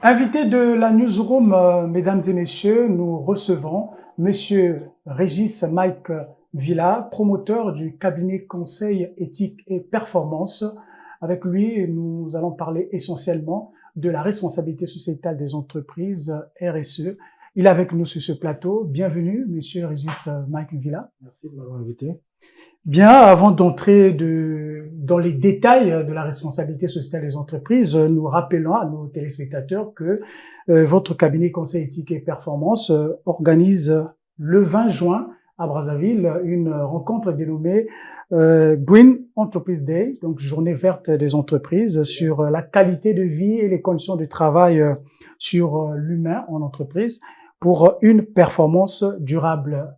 Invité de la newsroom, mesdames et messieurs, nous recevons Monsieur Régis Mike Villa, promoteur du cabinet conseil éthique et performance. Avec lui, nous allons parler essentiellement de la responsabilité sociétale des entreprises, RSE. Il est avec nous sur ce plateau. Bienvenue, Monsieur Régis Mike Villa. Merci de m'avoir invité. Bien, avant d'entrer dans les détails de la responsabilité sociétale des entreprises, nous rappelons à nos téléspectateurs que votre cabinet conseil éthique et performance organise le 20 juin à Brazzaville une rencontre dénommée Green Enterprise Day, donc journée verte des entreprises, sur la qualité de vie et les conditions de travail sur l'humain en entreprise pour une performance durable.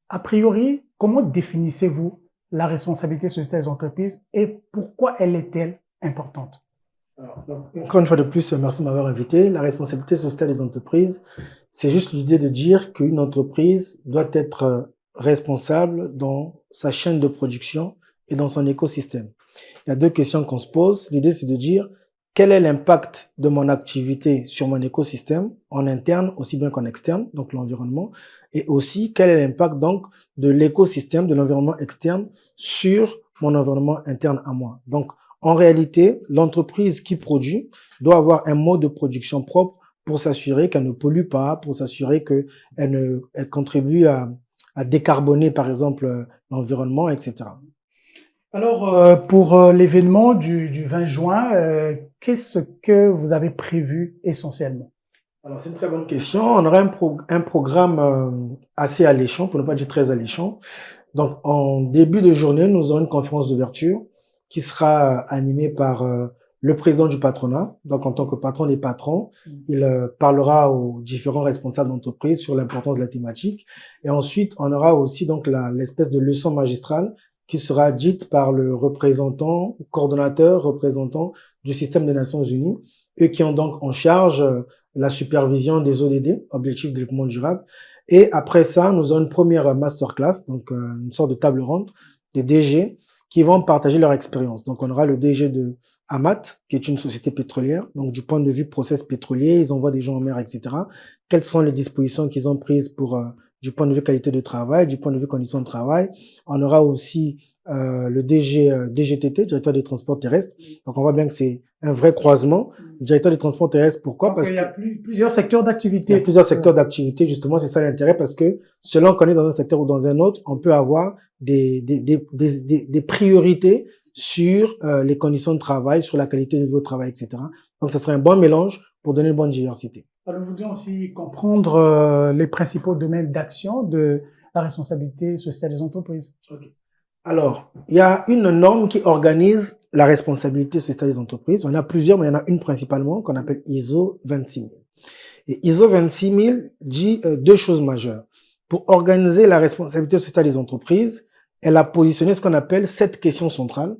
A priori, comment définissez-vous la responsabilité sociétale des entreprises et pourquoi elle est-elle importante? Encore une fois de plus, merci de m'avoir invité. La responsabilité sociétale des entreprises, c'est juste l'idée de dire qu'une entreprise doit être responsable dans sa chaîne de production et dans son écosystème. Il y a deux questions qu'on se pose. L'idée, c'est de dire quel est l'impact de mon activité sur mon écosystème, en interne aussi bien qu'en externe, donc l'environnement, et aussi quel est l'impact donc de l'écosystème, de l'environnement externe sur mon environnement interne à moi. Donc, en réalité, l'entreprise qui produit doit avoir un mode de production propre pour s'assurer qu'elle ne pollue pas, pour s'assurer qu'elle contribue à décarboner, par exemple, l'environnement, etc. Alors, pour l'événement du 20 juin, qu'est-ce que vous avez prévu essentiellement? Alors, c'est une très bonne question. On aura un programme assez alléchant, pour ne pas dire très alléchant. Donc, en début de journée, nous aurons une conférence d'ouverture qui sera animée par le président du patronat. Donc, en tant que patron des patrons, il parlera aux différents responsables d'entreprise sur l'importance de la thématique. Et ensuite, on aura aussi donc l'espèce de leçon magistrale qui sera dite par le représentant du système des Nations Unies, eux qui ont donc en charge la supervision des ODD, Objectifs de développement durable. Et après ça, nous avons une première masterclass, donc une sorte de table ronde des DG qui vont partager leur expérience. Donc on aura le DG de Amat, qui est une société pétrolière. Donc du point de vue process pétrolier, ils envoient des gens en mer, etc. Quelles sont les dispositions qu'ils ont prises pour du point de vue qualité de travail, du point de vue conditions de travail. On aura aussi le DGTT, directeur des transports terrestres. Donc on voit bien que c'est un vrai croisement. Directeur des transports terrestres, pourquoi? Donc, parce il y a plusieurs secteurs d'activité. Il y a plusieurs secteurs d'activité, justement, c'est ça l'intérêt, parce que selon qu'on est dans un secteur ou dans un autre, on peut avoir des priorités sur les conditions de travail, sur la qualité de vie au travail, etc. Donc, ce serait un bon mélange pour donner une bonne diversité. Alors, nous voudrions aussi comprendre les principaux domaines d'action de la responsabilité sociétale des entreprises. Okay. Alors, il y a une norme qui organise la responsabilité sociétale des entreprises. Il y en a plusieurs, mais il y en a une principalement qu'on appelle ISO 26000. Et ISO 26000 dit deux choses majeures. Pour organiser la responsabilité sociétale des entreprises, elle a positionné ce qu'on appelle 7 questions centrales.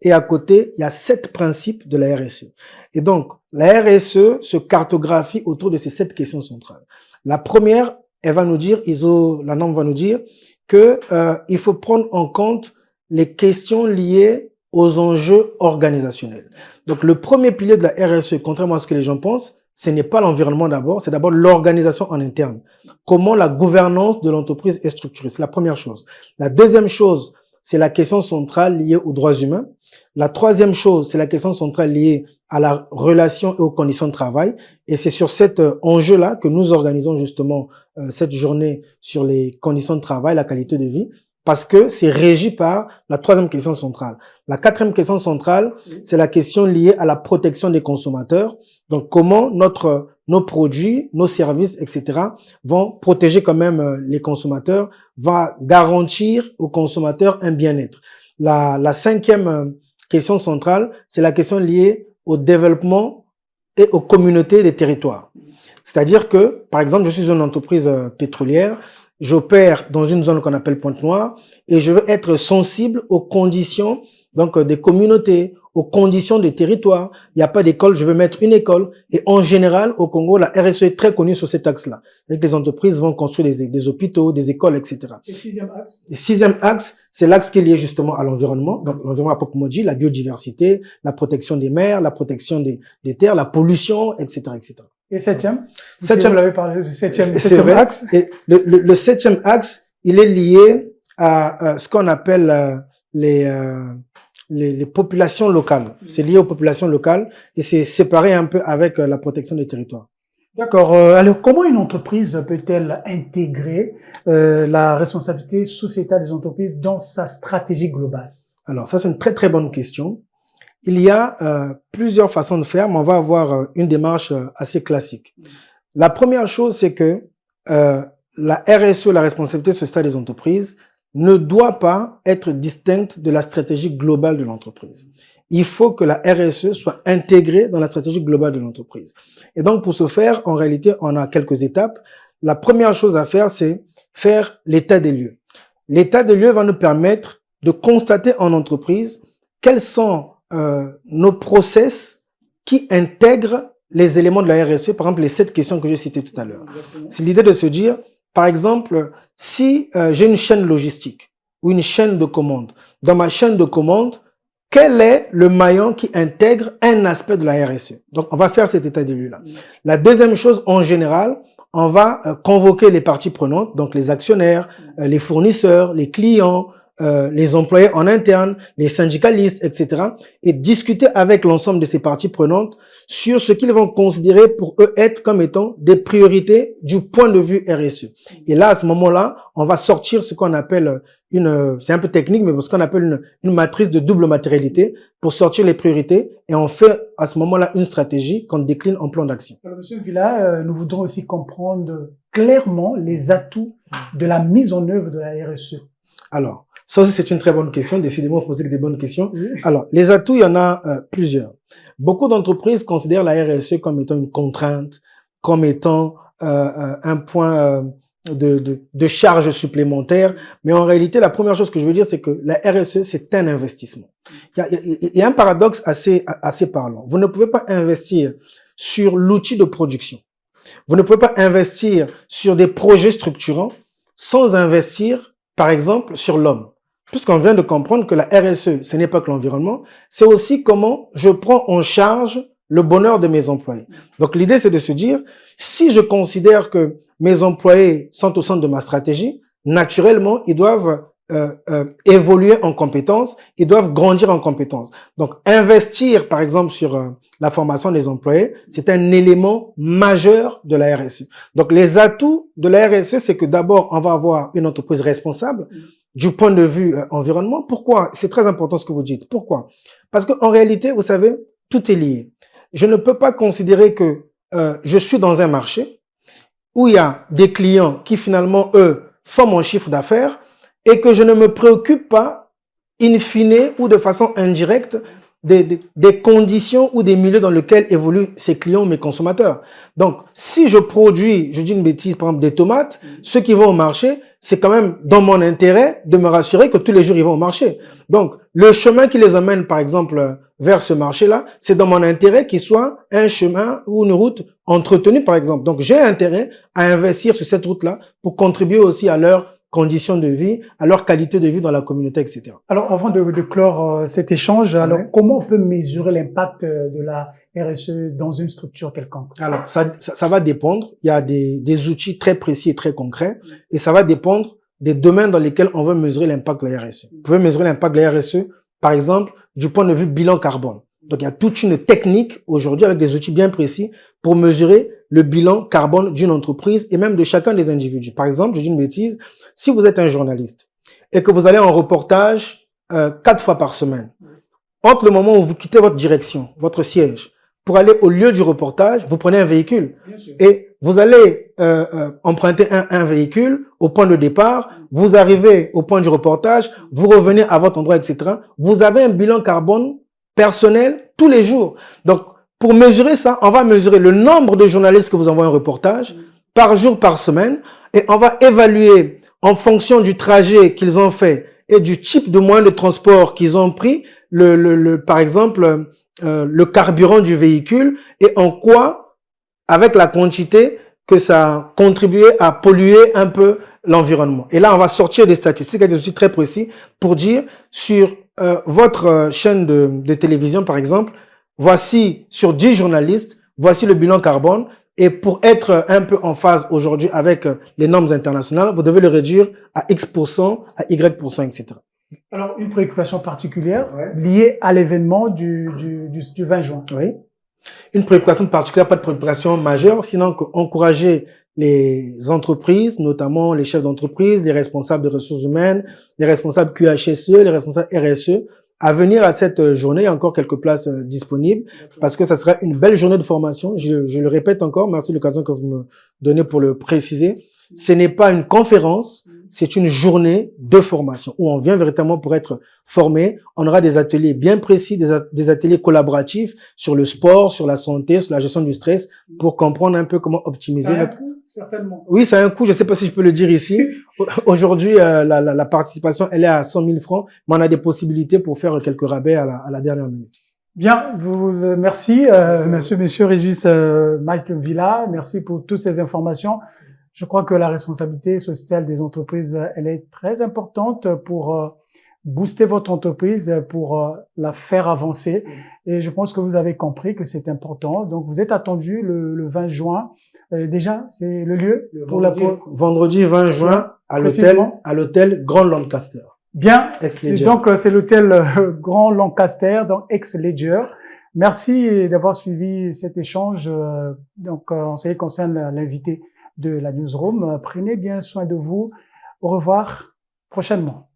Et à côté, il y a 7 principes de la RSE. Et donc, la RSE se cartographie autour de ces 7 questions centrales. La première, elle va nous dire, la norme va nous dire que il faut prendre en compte les questions liées aux enjeux organisationnels. Donc, le premier pilier de la RSE, contrairement à ce que les gens pensent, ce n'est pas l'environnement d'abord, c'est d'abord l'organisation en interne. Comment la gouvernance de l'entreprise est structurée, c'est la première chose. La deuxième chose, c'est la question centrale liée aux droits humains. La troisième chose, c'est la question centrale liée à la relation et aux conditions de travail. Et c'est sur cet enjeu-là que nous organisons justement cette journée sur les conditions de travail, la qualité de vie, parce que c'est régi par la troisième question centrale. La quatrième question centrale, c'est la question liée à la protection des consommateurs. Donc, comment nos produits, nos services, etc. vont protéger quand même les consommateurs, va garantir aux consommateurs un bien-être. La cinquième question centrale, c'est la question liée au développement et aux communautés des territoires. C'est-à-dire que, par exemple, je suis une entreprise pétrolière, j'opère dans une zone qu'on appelle Pointe-Noire et je veux être sensible aux conditions donc des communautés, aux conditions des territoires. Il n'y a pas d'école, je veux mettre une école. Et en général, au Congo, la RSE est très connue sur cet axe-là. Les entreprises vont construire des hôpitaux, des écoles, etc. Et sixième axe? Le sixième axe, c'est l'axe qui est lié justement à l'environnement. Donc l'environnement à proprement dit, la biodiversité, la protection des mers, la protection des terres, la pollution, etc., etc. Et septième? Septième, vous l'avez parlé du c'est septième vrai. axe. Et le septième axe, il est lié à ce qu'on appelle les populations locales. C'est lié aux populations locales et c'est séparé un peu avec la protection des territoires. D'accord. Alors, comment une entreprise peut-elle intégrer la responsabilité sociétale des entreprises dans sa stratégie globale? Alors, ça, c'est une très, très bonne question. Il y a plusieurs façons de faire, mais on va avoir une démarche assez classique. La première chose, c'est que la RSE, la responsabilité sociale des entreprises, ne doit pas être distincte de la stratégie globale de l'entreprise. Il faut que la RSE soit intégrée dans la stratégie globale de l'entreprise. Et donc, pour ce faire, en réalité, on a quelques étapes. La première chose à faire, c'est faire l'état des lieux. L'état des lieux va nous permettre de constater en entreprise quels sont nos process qui intègrent les éléments de la RSE, par exemple les 7 questions que j'ai citées tout à l'heure. C'est l'idée de se dire, par exemple, si j'ai une chaîne logistique ou une chaîne de commande, dans ma chaîne de commande, quel est le maillon qui intègre un aspect de la RSE? Donc, on va faire cet état des lieux-là. La deuxième chose, en général, on va convoquer les parties prenantes, donc les actionnaires, les fournisseurs, les clients, les employés en interne, les syndicalistes, etc. et discuter avec l'ensemble de ces parties prenantes sur ce qu'ils vont considérer pour eux être comme étant des priorités du point de vue RSE. Et là, à ce moment-là, on va sortir ce qu'on appelle c'est un peu technique, mais ce qu'on appelle une matrice de double matérialité pour sortir les priorités et on fait à ce moment-là une stratégie qu'on décline en plan d'action. Alors, Monsieur Villa, nous voudrons aussi comprendre clairement les atouts de la mise en œuvre de la RSE. Alors, ça aussi, c'est une très bonne question. Décidément, vous posez des bonnes questions. Oui. Alors, les atouts, il y en a plusieurs. Beaucoup d'entreprises considèrent la RSE comme étant une contrainte, comme étant un point de charge supplémentaire. Mais en réalité, la première chose que je veux dire, c'est que la RSE, c'est un investissement. Il y a un paradoxe assez parlant. Vous ne pouvez pas investir sur l'outil de production. Vous ne pouvez pas investir sur des projets structurants sans investir, par exemple, sur l'homme. Puisqu'on vient de comprendre que la RSE, ce n'est pas que l'environnement, c'est aussi comment je prends en charge le bonheur de mes employés. Donc l'idée, c'est de se dire, si je considère que mes employés sont au centre de ma stratégie, naturellement, ils doivent évoluer en compétences, ils doivent grandir en compétences. Donc investir, par exemple, sur la formation des employés, c'est un élément majeur de la RSE. Donc les atouts de la RSE, c'est que d'abord, on va avoir une entreprise responsable, du point de vue environnement. Pourquoi? C'est très important ce que vous dites. Pourquoi? Parce qu'en réalité, vous savez, tout est lié. Je ne peux pas considérer que je suis dans un marché où il y a des clients qui finalement, eux, font mon chiffre d'affaires et que je ne me préoccupe pas, in fine ou de façon indirecte, des conditions ou des milieux dans lesquels évoluent ces clients ou mes consommateurs. Donc, si je produis, je dis une bêtise, par exemple des tomates, ceux qui vont au marché, c'est quand même dans mon intérêt de me rassurer que tous les jours ils vont au marché. Donc, le chemin qui les emmène, par exemple, vers ce marché-là, c'est dans mon intérêt qu'il soit un chemin ou une route entretenue, par exemple. Donc, j'ai intérêt à investir sur cette route-là pour contribuer aussi à leur conditions de vie, à leur qualité de vie dans la communauté, etc. Alors, avant de clore cet échange, alors comment on peut mesurer l'impact de la RSE dans une structure quelconque? Alors, ça va dépendre. Il y a des outils très précis et très concrets, et ça va dépendre des domaines dans lesquels on veut mesurer l'impact de la RSE. Vous pouvez mesurer l'impact de la RSE, par exemple, du point de vue bilan carbone. Donc, il y a toute une technique aujourd'hui avec des outils bien précis pour mesurer le bilan carbone d'une entreprise et même de chacun des individus. Par exemple, je dis une bêtise, si vous êtes un journaliste et que vous allez en reportage 4 fois par semaine, entre le moment où vous quittez votre direction, votre siège, pour aller au lieu du reportage, vous prenez un véhicule et vous allez emprunter un véhicule au point de départ, vous arrivez au point du reportage, vous revenez à votre endroit, etc. Vous avez un bilan carbone personnel tous les jours. Donc, pour mesurer ça, on va mesurer le nombre de journalistes que vous envoyez en reportage par jour, par semaine, et on va évaluer en fonction du trajet qu'ils ont fait et du type de moyen de transport qu'ils ont pris, par exemple, le carburant du véhicule et en quoi, avec la quantité que ça a contribué à polluer un peu l'environnement. Et là, on va sortir des statistiques avec des outils très précis pour dire sur votre chaîne de télévision, par exemple, voici sur 10 journalistes, voici le bilan carbone. Et pour être un peu en phase aujourd'hui avec les normes internationales, vous devez le réduire à X%, à Y%, etc. Alors, une préoccupation particulière liée à l'événement du 20 juin. Oui. Une préoccupation particulière, pas de préoccupation majeure, sinon encourager les entreprises, notamment les chefs d'entreprise, les responsables des ressources humaines, les responsables QHSE, les responsables RSE, à venir à cette journée. Il y a encore quelques places disponibles parce que ça sera une belle journée de formation. Je le répète encore, merci de l'occasion que vous me donnez pour le préciser. Ce n'est pas une conférence, c'est une journée de formation où on vient véritablement pour être formé. On aura des ateliers bien précis, des ateliers collaboratifs sur le sport, sur la santé, sur la gestion du stress pour comprendre un peu comment optimiser notre... Certainement. Oui, ça a un coût. Je ne sais pas si je peux le dire ici. Aujourd'hui, la participation, elle est à 100 000 francs, mais on a des possibilités pour faire quelques rabais à la dernière minute. Bien, merci, monsieur Régis Mike Villa. Merci pour toutes ces informations. Je crois que la responsabilité sociale des entreprises, elle est très importante pour booster votre entreprise, pour la faire avancer. Et je pense que vous avez compris que c'est important. Donc, vous êtes attendu le 20 juin. Déjà, c'est le lieu pour vendredi 20 juin à l'hôtel Grand Lancaster. Bien, donc c'est l'hôtel Grand Lancaster, donc ex-Ledger. Merci d'avoir suivi cet échange. Donc, en ce qui concerne l'invité de la newsroom, prenez bien soin de vous. Au revoir prochainement.